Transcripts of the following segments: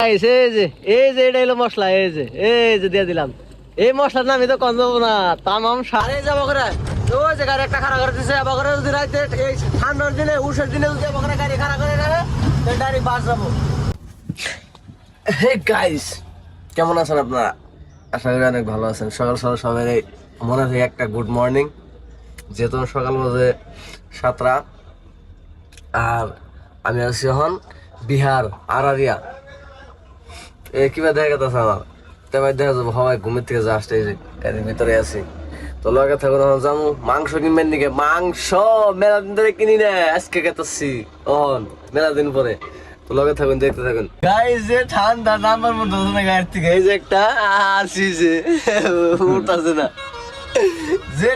এই যে এটা হলো মশলা, এই যে দিয়ে দিলাম। এই মশলার নাম তো কম যাবো না, তামাম সারে যাবো করে। ওই যে গাড়ি একটা খাড়া করে দিছে, আবার করে যদি রাইতে এই ঠান্ডার দিনে উষের দিনে যদি আবার গাড়ি খাড়া করে রাখে ডাইরেক্ট বাস যাবো। হে গাইস, কেমন আছেন আপনারা? আশা করি অনেক ভালো আছেন। সকাল সকাল সবাই মনে হয় একটা গুড মর্নিং, যেহেতু সকাল বাজে 7টা। আর আমি আছি এখন বিহার আরারিয়া। কিভাবে দেখা গেছে আমার তেমন দেখা যাবো সবাই ঘুমের থেকে যা আসতে এর ভিতরে আছি। তো লগে থাকুন, যাবো মাংস কিনবেন দিকে। মাংস মেলা দিন ধরে কিনি না, আজকে কেতাচ্ছি অন মেলা দিন পরে। তো লগে থাকুন, দেখতে থাকুন। গাইস যে ঠান্ডা নাম্বার মতো না গাড়ি থেকে, এই যে একটা আসিছে উঠতেছে না। যে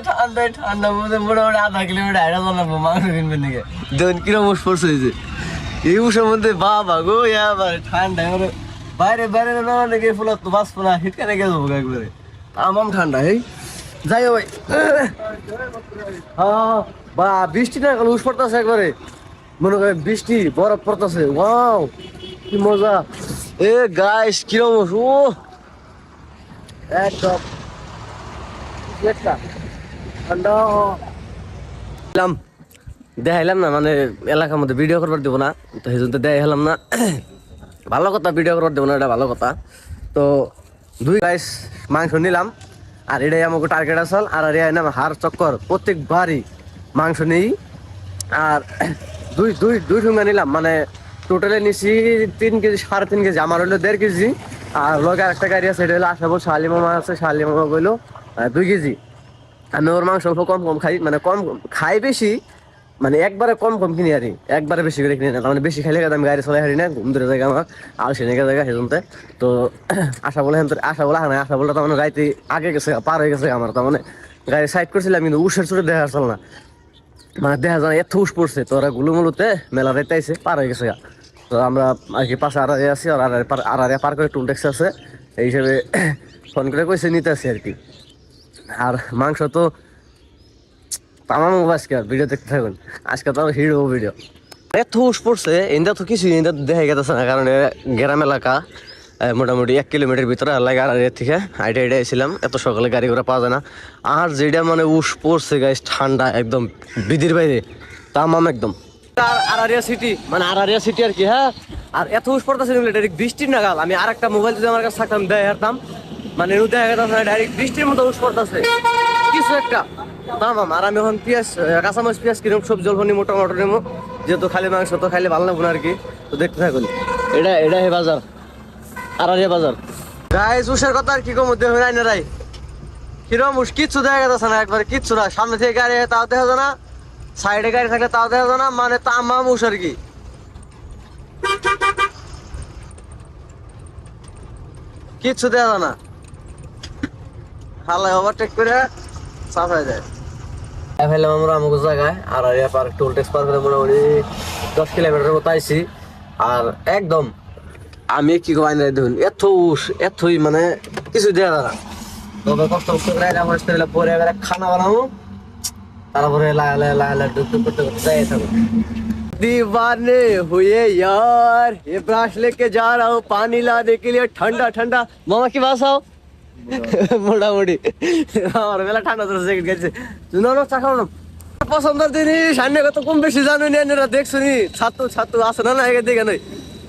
ঠান্ডার মধ্যে মোটামুটি 1/2 কিলোমিটার হাইটা জানাবো মাংস কিনবেন দিকে। দেখুন কিরম পড়ছে হয়েছে এই উষের মধ্যে। বাবা গো আবার ঠান্ডা বাইরে বাইরে না নাকি ফুল তো বাঁচবো না, শীতকালে গেছে একবারে তামাম ঠান্ডা। এই যাই ভাই, হ্যাঁ বা বৃষ্টি না উস পড়তেছে একবারে, মনে করে বৃষ্টি বরফ পড়তেছে। ওয়াও কি মজা। এ গাইস কিরম ও একদম দেখাইলাম না, মানে এলাকার মধ্যে ভিডিও করবার দেবো না, তো সেই জন্য দেখাইলাম না। ভালো কথা, ভিডিও করবার দেবো না, এটা ভালো কথা। তো 2 গাইস মাংস নিলাম, আর এটাই আমাকে টার্গেট আসল। আর নাম হার চক্কর, প্রত্যেকবারই মাংস নেই। আর দুই ঠুঙ্গা নিলাম, মানে টোটালে নিছি 3 কেজি 3.5 কেজি। আমার হলো 1.5 কেজি। আর লগে আরেকটা গাড়ি আছে, এটা হলো আশাবল শালি মামা আছে, শালি মামা বললো 2 কেজি। আমি ওর মাংস অল্প কম খাই, মানে কম খাই বেশি, মানে একবারে কম কিনি আর একবারে বেশি করে কিনি না। মানে বেশি খাইলে আমি গাড়ি চলাই হারি না, ঘুম ধরে জায়গা আমার আলসি নেগা জায়গা সেজনতে। তো আশা বলে না, আশা বলটা তার মানে গাড়িতে আগে গেছে, পার হয়ে গেছে আমার। তার মানে গাড়ি সাইড করছিলাম, কিন্তু উষের চুটে দেখা আসল না, মানে দেখা যায় এত উস পড়ছে। তো ওরা গুলুমুলুতে মেলা রাইতে আইসে, পার হয়ে গেছে। তো আমরা আর কি পাশে আড়াই আছি, আর আড়াই পার করে টুল ট্যাক্সি আছে, এই হিসেবে ফোন করে কইছে নিতে আসি আর কি। আর মাংস তো তামাম আজকে ভিডিও দেখতে থাকুন, আজকে তো হিরো ভিডিও। এত উস পড়ছে, ইন্দা তো কিছু ইন্দা দেখা গেছে না, কারণ গ্রাম এলাকা মোটামুটি 1 কিলোমিটার ভিতরে লাগে। আর এর থেকে হাইটে আইছিলাম, এত সকালে গাড়ি ঘোড়া পাওয়া যায় না। আর যেটা মানে উস পড়ছে গাইস, ঠান্ডা একদম বিধির বাইরে, তামাম একদম। আরারিয়া সিটি, মানে আরারিয়া সিটি আর কি। হ্যাঁ, আর এত উস পড়তেছে ডাইরেক্ট বৃষ্টির নাগাল। আমি আর একটা মোবাইল যদি আমার কাছে থাকতাম দেয় হারতাম, মানে দেখা গেছে ডাইরেক্ট বৃষ্টির মতো উস পড়তেছে কিছু একটা তামাম। আর আমি এখন কাঁচামাচ পেঁয়াজ কিরম সবজি জল নিমো, টমেটো নিমো, যেহেতু খালি মাংস তো খাইলে ভালো লাগবে না আর কি। তো দেখতে থাকুন, এটা হে বাজার, আরারিয়া বাজার। গাইস উসের কথা আর কি কম দেখুন আইনা রাই কিরম উস, কিচ্ছু দেখা যাচ্ছে না, একবারে কিচ্ছু না। সামনে থেকে গাড়ি তাও দেখা যায় না, সাইডে গাড়ি থাকলে তাও দেখা যায় না, মানে তামাম উস আর কি। কিচ্ছু দেখা যায় না, হালায় ওভারটেক করে সাফাই যায়। ফেলাম আমরা আমাকে জায়গায় আরারিয়া পার্ক, টোল ট্যাক্স পার করে মোটামুটি 10 কিলোমিটার মতো আইসি। আর একদম আমি কি কমাই নাই দেখুন, এত উস এতই মানে কিছু দেখা যায় না। তবে কষ্ট করে পরে খানা বানাবো, তারপরে লাগালে ডুব করতে করতে যাই থাকবো। दीवाने हुए यार, ये ब्रश लेके जा रहा हूँ पानी लाने के लिए, ठंडा ठंडा। मामा की बात आओ মোটামুটি আমার বেলা ঠান্ডা ধরছে গেছে। পছন্দের জিনিস আন্য কত কম বেশি জানো নি, দেখছো নি ছাত্র আসে না না দিকে নয়।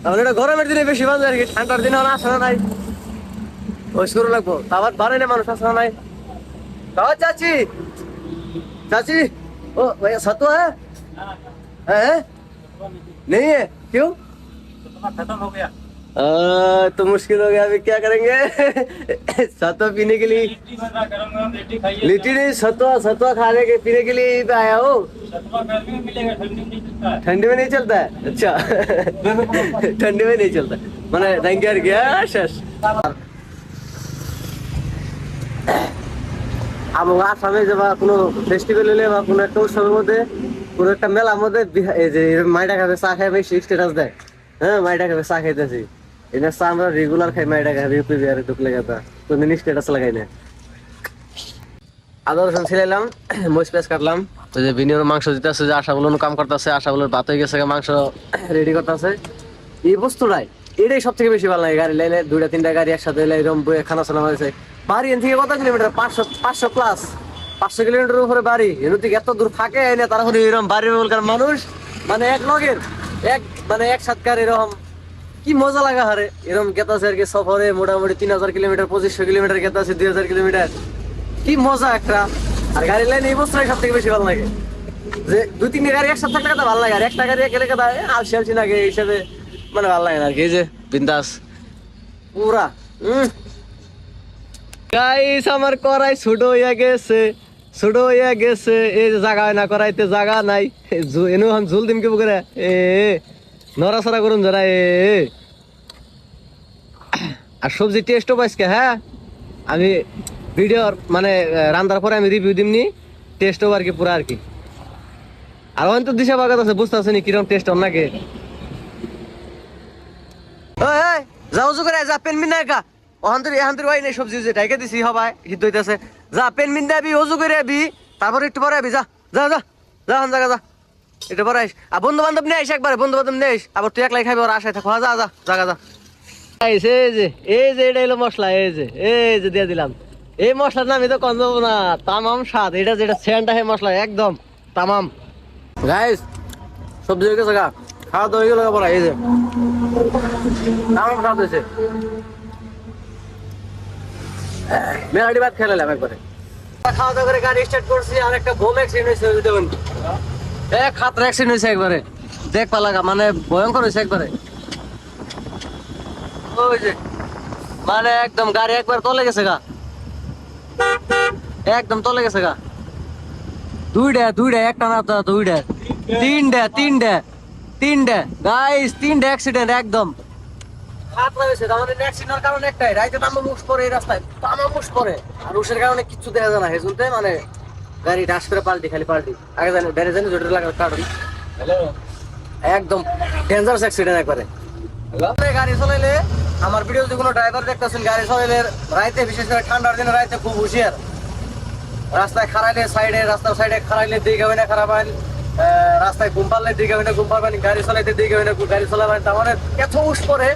তাহলে এটা গরমের দিনে বেশি বাজে আর কি, ঠান্ডার দিনে আসে না নাই, ওই শুরু লাগবো। আবার বাড়ে না মানুষ আসে না নাই। চাচি चाची ओ भैया सत्तू है नहीं है क्यों? खत्म हो गया। तो मुश्किल हो गया, अभी क्या करेंगे? सत्तू पीने के लिए गरम गरम लिट्टी खाइए। लिट्टी नहीं, सत्तू खाने के पीने के लिए पे आया हो। सत्तू गर्मी में मिलेगा, ठंडी में नहीं मिलता है। ठंडी में नहीं चलता है? अच्छा ठंडी में नहीं चलता, मैंने थैंक यू गया शेष। আমরা আসামে যাবা কোনো ফেস্টিভ্যাল হলে বা কোনো একটা উৎসবের মধ্যে, কোনো একটা মেলার মধ্যে এই যে মাইটা খাবে চা খাই বেশি স্ট্যাটাস দেয়। হ্যাঁ মাইটা খাবে চা খাইতেছি, এটা চা আমরা রেগুলার খাই। মাইটা খাবে ইউপি বিহারে ঢুকলে কথা কোনদিন স্ট্যাটাস লাগাই না। আদা রসুন ছিলাইলাম, মরিচ পেঁয়াজ কাটলাম। তো যে বিনিয়োগ মাংস দিতে আছে, যে আশা বলুন কাম করতেছে, আশা বলুন ভাত হয়ে গেছে, মাংস রেডি করতেছে। এই বস্তুটাই এটাই সব থেকে বেশি ভালো লাগে গাড়ি লাইনে, 2-3টা গাড়ি একসাথে এরকম খানা চানা হয়েছে। বাড়ি এন থেকে কত কিলোমিটার? 500 প্লাস, 500 কিলোমিটার উপরে বাড়ি। এর থেকে এত দূর থাকে না, তারা এরকম বাড়ির বলকার মানুষ মানে এক লগের মানে এক সাতকার এরকম কি মজা লাগা হারে। এরকম গেতাছে আর কি সফরে মোটামুটি 3000 কিলোমিটার, 2500 কিলোমিটার গেতাছে, 2000 কিলোমিটার, কি মজা একটা। আর গাড়ি লাইনে এই বছর সব থেকে বেশি ভালো লাগে যে 2-3টা গাড়ি একসাথে থাকলে কথা ভালো লাগে, আর একটা গাড়ি একে রেখে দেয় আলসি লাগে এই হিসাবে মানে ভালো লাগে না আর কি। এই যে বিন্দাস পুরা গাইস আমার করাই ছোট হইয়া গেছে, ছোট হইয়া গেছে। এই যে জায়গা না করাইতে জায়গা নাই, এনে ঝুল দিম কি করে নড়াচড়া করুন যারা আর সবজি টেস্টও পাইছে। হ্যাঁ আমি ভিডিওর মানে রান্নার পরে আমি রিভিউ দিমনি, টেস্টও আর কি পুরা আর কি। আর অন্ত দিশা বাগাত আছে, বুঝতে পারছি কিরকম টেস্ট অন নাকি। যাও করে যা পেন মিন একা এহান্তর ওই নেই সবজি যে ঢাইকে দিছি হবাই হিট হইতেছে। যা পেন মিন দেবি, অজু করে আবি, তারপর একটু পরে আবি। যা যা যা যা জায়গা যা, একটু পরে আইস। আর বন্ধু বান্ধব নিয়ে আইস, একবারে বন্ধু বান্ধব নিয়ে আইস, আবার তুই একলাই খাবি, ওর আশায় থাকো। যা যা জায়গা যা। এই যে এটা হলো মশলা, এই যে দিয়ে দিলাম। এই মশলার নাম তো কম যাবো না, তামাম স্বাদ। এটা যেটা সেন্টা হে মশলা একদম তামাম। গাইস সবজি হয়ে গেছে গা, খাওয়া দাওয়া হয়ে গেল পড়া। এই যে তামাম স্বাদ হয়েছে, মেলাটি ভাত খেলাম একবারে। খাওয়া দাওয়া করে গাড়ি স্টার্ট করছি, আর একটা বোম অ্যাক্সিডেন্ট হয়েছে দেখুন, খাতরা অ্যাক্সিডেন্ট হয়েছে একবারে। দেখ পালাগা মানে ভয়ঙ্কর হয়েছে একবারে। ওই যে মানে একদম গাড়ি একবার তলে গেছে গা, একদম তলে গেছে গা। দুইটা একটা না, দুইটা তিনটা গাইস, 3টা অ্যাক্সিডেন্ট একদম খাতরা হয়েছে। তার মানে অ্যাক্সিডেন্টের কারণ একটাই, রাইতে তামাম উস পরে এই রাস্তায়, তামাম উস পরে, আর উসের কারণে কিচ্ছু দেখা যায় না। হেজুনতে মানে গাড়ি ডাস করে পাল্টি, খালি পাল্টি। আগে জানি বেড়ে জানি জোটের লাগার কারণ একদম ডেঞ্জারাস অ্যাক্সিডেন্ট একবারে। গাড়ি চালাইলে আমার ভিডিও যদি কোনো ড্রাইভার দেখতেছেন, গাড়ি চালাইলে রাইতে, বিশেষ করে ঠান্ডার দিনে রাইতে খুব হুঁশিয়ার। রাস্তায় খারাইলে সাইডে, রাস্তার সাইডে খারাইলে দিকে হয় না খারাপান, রাস্তায় ঘুম পারলে দিকে হয় না ঘুম পারবেন, গাড়ি চালাইতে দিকে হয় না গাড়ি চালাবেন। তার মানে এত উস পরে,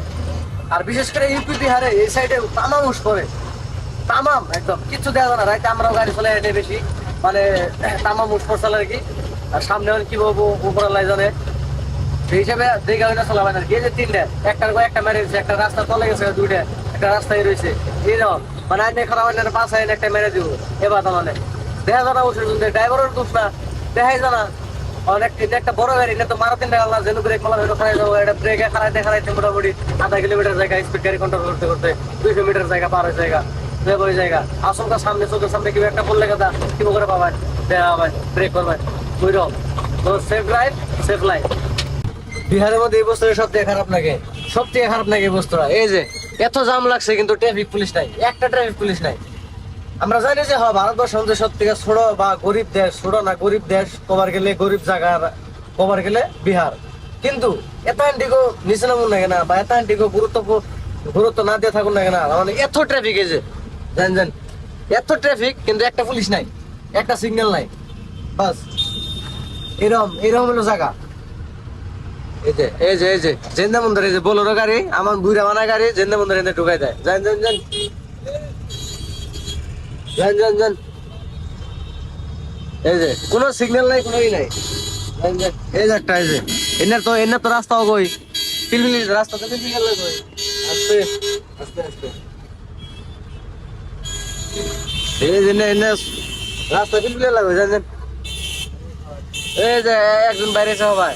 আর বিশেষ করে ইউপি বিহারে এই সাইডে তামাম উস পরে, তামাম একদম কিচ্ছু দেওয়া যায় না। রাইতে আমরাও গাড়ি চালাই এটা বেশি মানে তামাম উস পড়ছে আর কি। আর সামনে কি বলবো উপরালাই জানে, সেই হিসাবে দিকে হয় না চালাবেন আর কি। এই যে 3টা, একটার পর একটা মেরে দিচ্ছে, একটা রাস্তা তলে গেছে, 2টা একটা রাস্তায় রয়েছে এরকম মানে আইনে খারাপ হয় না, 5 আইনে একটা মেরে দিব। এবার তার মানে দেখা জানা উঠে ড্রাইভারের দোষ না, দেখাই জানা অনেক। একটা বড় গাড়ি, এটা তো মারা 3 টাকা যেন ব্রেক মালা হইলো খারাই যাবো, এটা ব্রেকে খারাইতে মোটামুটি আধা কিলোমিটার জায়গা স্পিড গাড়ি কন্ট্রোল করতে করতে 200 মিটার জায়গা পার হয়ে জায়গা ওই জায়গা আশঙ্কা সামনে, চোখের সামনে কি একটা পড়লে কথা কি করে পাবেন, দেখা পাবেন, ব্রেক করবেন ওইরকম। তো সেফ ড্রাইভ সেফ লাইফ। বিহারের মধ্যে এই বস্তুটা সবথেকে খারাপ লাগে, সবথেকে খারাপ লাগে এই বস্তুটা। এই যে এত জাম লাগছে কিন্তু ট্রাফিক পুলিশ নাই, একটা ট্রাফিক পুলিশ নাই। আমরা জানি যে ভারতবর্ষ আমাদের সব থেকে ছোট বা গরিব দেশ, ছোট না গরিব দেশ, কবার গেলে গরিব জায়গা, কবার গেলে বিহার। কিন্তু এত আন্টিকে নিচে নামুন না কেনা, বা এত আন্টিকে গুরুত্ব না দিয়ে থাকুন না কেনা, মানে এত ট্রাফিক। এই যে জান এত ট্রাফিক কিন্তু একটা পুলিশ নাই, একটা সিগন্যাল নাই, বাস এরকম হলো জায়গা। এই যে জেন্দা মন্দির, এই যে বোলেরো গাড়ি, আমার বুড়া মানা গাড়ি জেন্দা মন্দির এনে ঢুকাই দেয়। যান এই যে কোনো সিগন্যাল নাই, কোনো নাই। এই যে একটা, এই যে এনার তো রাস্তা কই পিলপিলি রাস্তাতে পিলপিলি কই, আস্তে আস্তে আস্তে এই যে এনে রাস্তা পিলপিলি লাগবে। জানেন এই যে একজন বাইরেছে হবাই,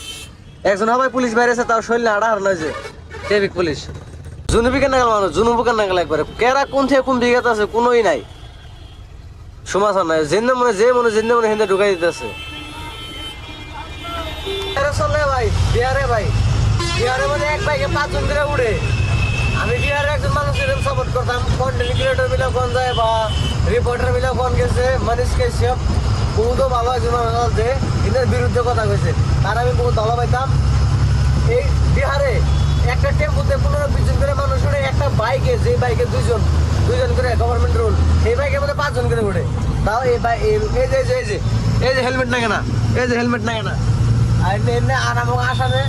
একজন হবাই পুলিশ বাইরেছে, তাও শরীরে আড়া হার নয় যে ট্রাফিক পুলিশ। জুনুবিকে নাগাল মানুষ, জুনুবুকে নাগাল একবারে, কেরা কোন থেকে কোন দিকে আছে কোনোই নাই, সমাচার নাই। যে মনে হিন্দে ঢুকাই দিতেছে। ভাই বিহারে মানে এক বাইকে 5 জন করে উঠে। আমি বিহারে একজন মানুষের সাপোর্ট করতাম, কন্টেন্ট ক্রিয়েটর মিলে কোন যায় বা রিপোর্টার মিলে কোন গেছে, মানুষ কেসিয়াম বহুত ভালো একজন মানুষ আছে, এদের বিরুদ্ধে কথা কইছে, তার আমি বহুত ভালো পাইতাম। এই বিহারে একটা টেম্পুতে 15-20 জন করে মানুষ উঠে, একটা বাইকে, যে বাইকে 2 জন করে গভর্নমেন্ট রুল, এই বাইকের মধ্যে 5 জন করে উঠে। তাও এই যে হেলমেট নাই না, এই যে হেলমেট নাই না। আর এমনি আরাম আসামে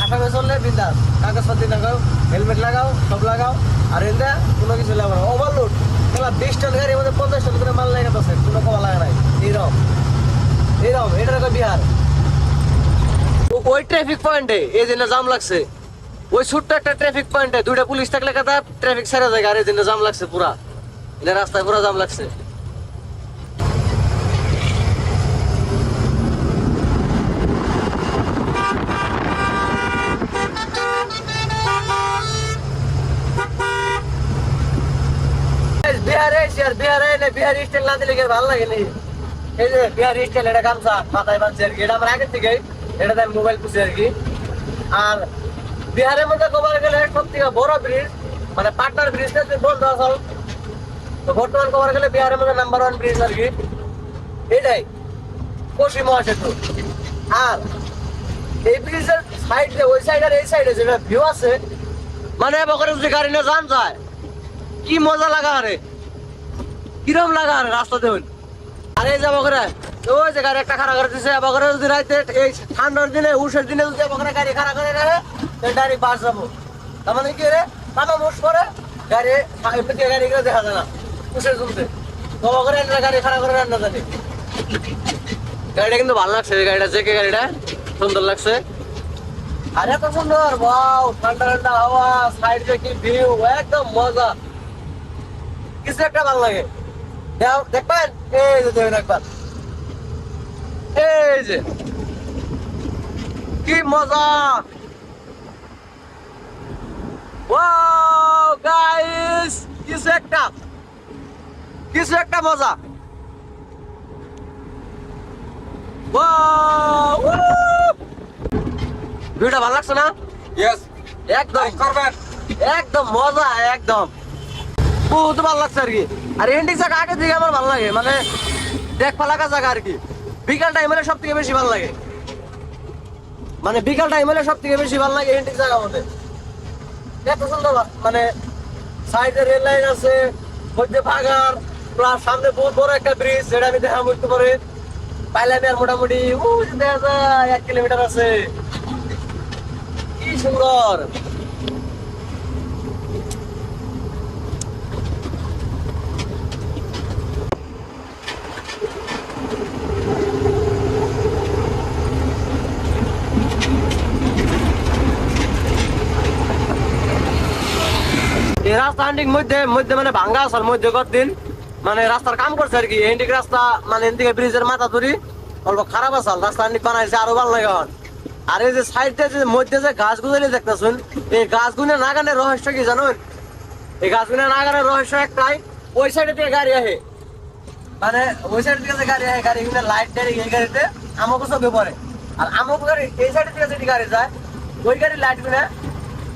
আসামে চললে বিন্দাস, কাগজপত্র লাগাও, হেলমেট লাগাও, সব লাগাও, আর এনদা কোনো কিছু লাগাও না। ওভারলোড খেলা 20 টন গাড়ির মধ্যে 50 টন করে মাল লাগাতেছে, কোনো কমা লাগা নাই। এইরকম এটা দেখো বিহার। ওই ট্রাফিক পয়েন্টে এই জন্য জাম লাগছে, ওই ছোট্ট একটা ট্রাফিক পয়েন্টে 2টা পুলিশ থাকলে কথা ট্রাফিক ছেড়ে যায়, আর এই জন্য জাম লাগছে পুরা, এটা রাস্তায় পুরা জাম লাগছে। বিহারি স্টাইল না দিলে ভালো লাগে নি। এই যে বিহারি স্টাইল, এটা গামছা মাথায় বাঁধছে আর কি, এটা আমার আগের থেকে, এটা আমি মোবাইল পুষি আর কি। আর বিহারের মধ্যে কবার গেলে সব থেকে বড় ব্রিজ মানে পাটনার ব্রিজটা বন্ধ আসল, তো বর্তমান কবার গেলে বিহারের মধ্যে নাম্বার 1 ব্রিজ আর কি এটাই, কোশি মহাসেতু। আর এই ব্রিজের সাইডে, ওই সাইড আর এই সাইডে যেটা ভিউ আছে, মানে বকরে যদি গাড়ি নিয়ে যান যায় কি মজা লাগা, আরে কিরম লাগা আরে রাস্তা দেবেন। আরে এই যাবো করে ওই যে গাড়ি একটা খাড়া করে দিচ্ছে, বকরে যদি রাইতে এই ঠান্ডার দিনে উষের দিনে যদি বকরে গাড়ি খাড়া করে রাখে ডাইরেক্ট বাস যাবো। তার মানে কি রে টানা মোষ করে গাড়ি গাড়ি করে দেখা যায় না উষের জমতে, তো বকরে গাড়ি খাড়া করে রান্না জানি। গাড়িটা কিন্তু ভালো লাগছে, গাড়িটা জেকে গাড়িটা সুন্দর লাগছে। আর এত সুন্দর ওয়াও, ঠান্ডা ঠান্ডা হাওয়া, সাইড দিয়ে কি ভিউ, একদম মজা, কিছু একটা ভালো লাগে। দেখবেন এই যে দেখবেন একবার, এই যে কি মজা, ওয়াও গাইস, কিছু একটা মজা, ওয়াও ভিউটা ভালো লাগছে না? Yes. একদম করবেন। একদম মজা, একদম বহুত ভালো লাগছে আর কি। আর এন্ডিং জায়গা আগে দিকে আমার ভালো লাগে, মানে দেখবা লাগা জায়গা আর কি। বিকাল টাইম হলে সব থেকে বেশি ভালো লাগে, মানে বিকাল টাইম হলে সব থেকে বেশি ভালো লাগে এন্ডিং জায়গা মধ্যে। এত সুন্দর, মানে সাইডে রেল লাইন আছে, মধ্যে ভাগার, প্লাস সামনে বহুত বড় একটা ব্রিজ, যেটা আমি দেখা করতে পারি পাইলাম আর মোটামুটি দেখা যায় 1 কিলোমিটার আছে। কি সুন্দর, এই রাস্তা হান্ডিং মধ্যে মানে ভাঙ্গা আছে, মধ্যে কতদিন মানে রাস্তার কাম করছে আর কি। এন্ডিক রাস্তা মানে এদিকে ব্রিজের মাথা ধরি অল্প খারাপ আছে, রাস্তা হান্ডিক বানাইছে আরো ভালো লাগে। আর এই যে সাইডে যে মধ্যে যে গাছ গুলো দেখতেছেন, এই গাছগুলো নাগানের রহস্য কি জানুন? এই গাছগুলো নাগানের রহস্য একটাই, ওই সাইডে থেকে গাড়ি আহে, মানে ওই সাইড থেকে যে গাড়ি আহে, গাড়িগুলো লাইট ডাইরেক্ট এই গাড়িতে আমাকে চোখে পড়ে। আর আমাকে গাড়ি এই সাইড থেকে যদি গাড়ি যায়, ওই গাড়ির লাইট গুলো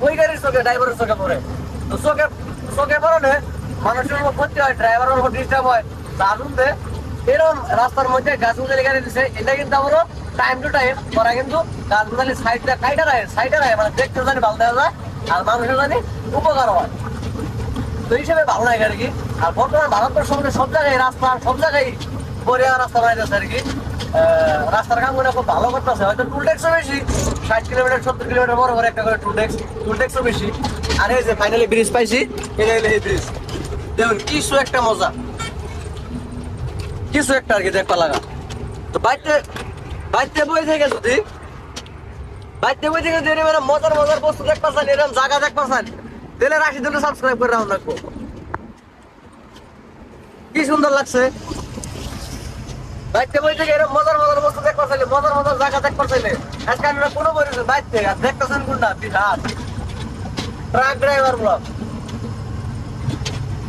ওই গাড়ির চোখে, ড্রাইভারের চোখে পড়ে। তো চোখে পড়ে মানুষের উপর ক্ষতি হয়, ড্রাইভারের উপর ডিস্টার্ব হয়। তার মধ্যে এরকম রাস্তার মধ্যে গাছগুলো গাড়ি দিচ্ছে, এটা কিন্তু আমারও টাইম টু টাইম করা, কিন্তু গাছগুলো সাইডে রায় মানে দেখতে জানি ভালো দেখা যায়, আর মানুষের জানি উপকার হয়। তো হিসেবে ভালো লাগে আর কি। আর বর্তমান ভারতবর্ষ মধ্যে সব জায়গায় রাস্তা, সব জায়গায় বড়িয়া রাস্তা বানাইতেছে আর কি। রাস্তার কামগুলো খুব ভালো করতেছে, হয়তো টুল ট্যাক্সও বেশি, 60 কিলোমিটার 70 কিলোমিটার বড় করে একটা করে টুল ট্যাক্সও বেশি। আর এই যে ফাইনালি ব্রিজ পাইছি, এটা হলো এই ব্রিজ। দেখুন কিছু একটা মজা, কিছু একটা আর কি দেখবা লাগা। তো বাইতে বই থেকে যদি মজার বস্তু দেখবা চান, এরকম জায়গা দেখবা চান, তাহলে রাশিদুল সাবস্ক্রাইব করে রাখুন রাখবো। কি সুন্দর লাগছে, বাইতে বই থেকে এরকম মজার বস্তু দেখবা চাইলে, মজার জায়গা দেখবা চাইলে আজকে আমরা কোনো বলেছেন বাইতে, আর দেখতেছেন কোনটা বিহার ট্রাক ড্রাইভার ব্লগ।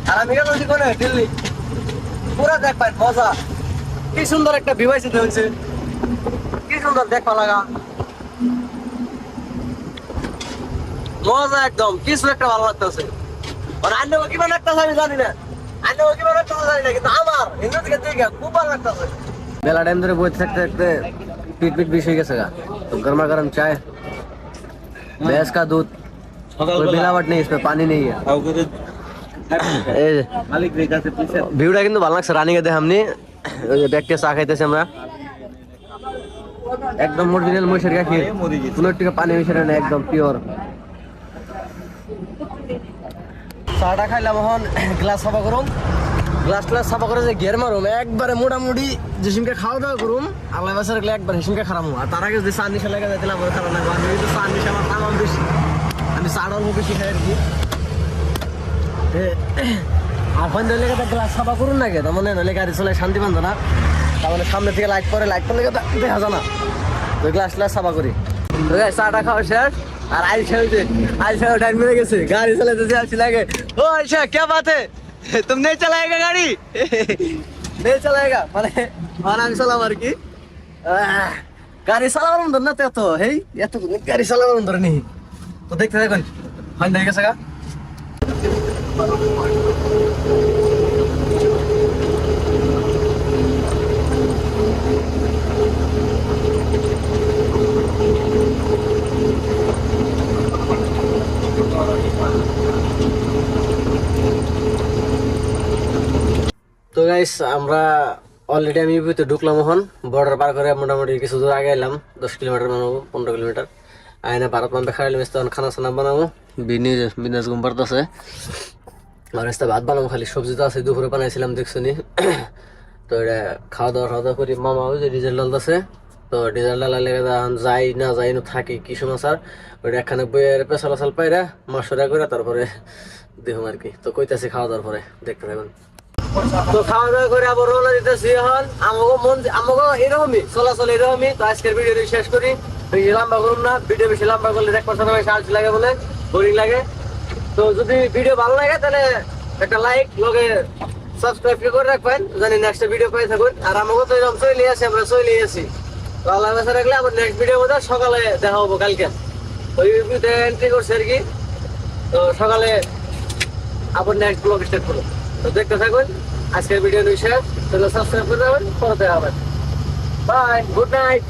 আর আমি গেছি কোনে দিল্লি, পুরা দেখ পাই মজা। কি সুন্দর একটা ভিউ আইছে, হয়েছে কি সুন্দর দেখবা লাগা, মজা একদম, কিছু একটা ভালো লাগতেছে। আর আন্নে কিমান লাগতেছে আমি জানি না, কিমান লাগতেছে জানি না, কিন্তু আমার হিন্দু থেকে দেখে খুব ভালো লাগতেছে। বেলা টাইম ধরে বসে থাকতে থাকতে পিট বিষ হয়ে গেছে গা। तो गर्मा गर्म चाय, भैंस का दूध, कोई मिलावट नहीं, इसमें पानी नहीं है। ভিউটা কিন্তু ভালো লাগছে। রানিং এ দেখে আমনি ব্যাগটা চা খাইতেছি আমরা, একদম অরিজিনাল মহিষের গাখীর, কোনো টিকা পানি মিশে না, একদম পিওর। চাটা খাইলাম, এখন গ্লাস সাফা করুম, গ্লাস ট্লাস সাফা করে যে গের মারুম, একবারে মোটামুটি যেসিমকে খাওয়া দাওয়া করুম, আল্লাহ বাসার গেলে একবার হেসিমকে খারাপ। আর তার আগে যদি চা নিশা লেগে যাইছিলাম আমার খারাপ লাগবে। আমি কিন্তু চা নিশা আমার তামাম বেশি, আমি চাটা অল্প বেশি খাই আর কি। এখন ধরলে গ্লাস সাফা করুন না গে, তার মানে নইলে গাড়ি চলে শান্তি পান না, তার মানে সামনে থেকে লাইট পরে, লাইট পরে দেখা যায় না, তো গ্লাস ট্লাস সাফা করি। চাটা খাওয়া শেষ, আর আইসা হইতে আইসা টাইম মিলে গেছে, গাড়ি চালাতে আসছি লাগে। ও আইসা क्या बात है, तुम नहीं चलाएगा गाड़ी? नहीं चलाएगा মানে আমি চালাম আর কি। গাড়ি চালাবার ধর না তো এত, হেই এত গাড়ি চালাবার ধরে নি, তো দেখতে দেখুন হয় না গেছে গা। তো গাইস আমরা অলরেডি আমি ইউপিতে ঢুকলাম, এখন বর্ডার পার করে মোটামুটি কিছু দূর আগে এলাম, 10 কিলোমিটার বানাবো, 15 কিলোমিটার। আইনা ভারত মান খাইলাম, তখন খানা সানা বানাবো, বিজনেস ঘুম পারতেছে। আর ভাত বানাবো, খালি সবজি তো আছে, দুপুরে বানাইছিলাম দেখছো নি। তো এটা খাওয়া দাওয়া করি। মামা ওই যে ডিজেল ডালতেছে, তো ডিজেল ডালা লেগে যাই না যাই না থাকি কি সমাচার, ওইটা একখানে বইয়ের পেছাল চাল পাইরা মাসরা করে তারপরে দেখুন আর কি। তো কইতাছি খাওয়া দাওয়ার পরে দেখতে থাকুন। তো খাওয়া দাওয়া করে আবার রওনা দিতেছি। এখন আমাকে এরকমই চলাচল এরকমই। তো আজকের ভিডিও শেষ করি, বেশি লম্বা করুন না, ভিডিও বেশি লম্বা করলে দেখবার সময় সাহায্য লাগে বলে বোরিং লাগে। তো যদি ভিডিও ভালো লাগে তাহলে একটা লাইক লগে সাবস্ক্রাইব করে রাখবেন, জানি নেক্সট ভিডিও পাই থাকুন। আর আমাকে তো এরকম চলে আসি, আমরা চলে আসি। তো আল্লাহ বাসা রাখলে আবার নেক্সট ভিডিও মধ্যে সকালে দেখা হবো কালকে। ওই ভিডিওতে এন্ট্রি করছে আর কি। তো সকালে আবার নেক্সট ব্লগ স্টার্ট করবো, তো দেখতে থাকুন। আজকের ভিডিও শেষ, তাহলে সাবস্ক্রাইব করে দেবেন, পরে দেখা হবে। Bye, good night.